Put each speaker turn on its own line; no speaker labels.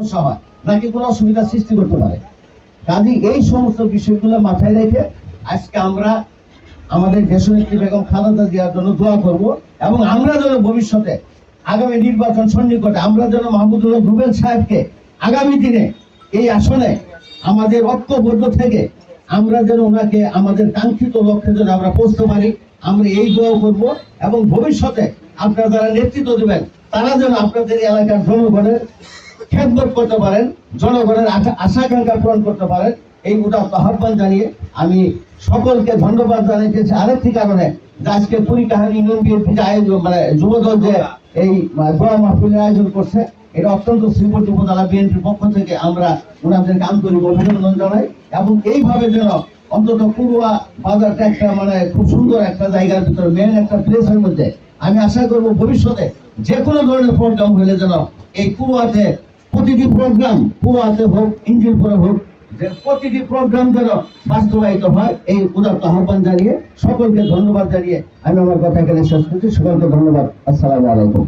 সমস্যা হয় নাকি কোনো অসুবিধা সৃষ্টি করতে পারে। কাজে এই সমস্ত বিষয়গুলো মাথায় রেখে আজকে আমরা আমাদের দেশনেত্রী বেগম খালেদা জিয়ার জন্য দোয়া করব এবং আমরা যেন ভবিষ্যতে আগামী নির্বাচন সন্নিকটে আমরা যেন মাহমুদুল্লাহ রুবেল সাহেবকে আগামী দিনে এই আসনে আমাদের ঐক্যবদ্ধ থেকে আমরা যেন ওনাকে আমাদের কাঙ্ক্ষিত লক্ষ্যে যেন আমরা পৌঁছতে পারি, আমরা এই দোয়া করব। এবং ভবিষ্যতে আপনারা যারা নেতৃত্ব দেবেন তারা যেন আপনাদের এলাকার জনগণের খেদমত করতে পারেন, জনগণের আশা আকাঙ্ক্ষা পূরণ করতে পারেন, এই উদাত্ত আহ্বান জানিয়ে আমি সকলকে ধন্যবাদ জানাইতেছি আরেকটি কারণে যে আজকে পুরিকাহানি ইউনিয়ন বিএনপি যে আয়োজন মানে যুবদল যে এই দোয়া মাহফিলের আয়োজন করছে এটা অত্যন্ত শ্রীমতী উপজেলা বিএনপির পক্ষ থেকে আমরা ওনাদেরকে আন্তরিক অভিনন্দন জানাই। এবং এইভাবে যেন অন্তত পুরুয়া বাজারটা একটা মানে খুব সুন্দর একটা জায়গার ভিতরে মেন একটা প্লেসের মধ্যে আমি আশা করব ভবিষ্যতে যে কোনো ধরনের প্রোগ্রাম হলে যেন এই পুরুয়াতে প্রতিটি প্রোগ্রাম পুরুয়াতে হোক ইঞ্জিলপুরে হোক যে প্রতিটি প্রোগ্রাম যেন বাস্তবায়িত হয় এই উদাত্ত আহ্বান জানিয়ে সকলকে ধন্যবাদ জানিয়ে আমি আমার কথা এখানে শেষ করছি। সকলকে ধন্যবাদ। আসসালামু আলাইকুম।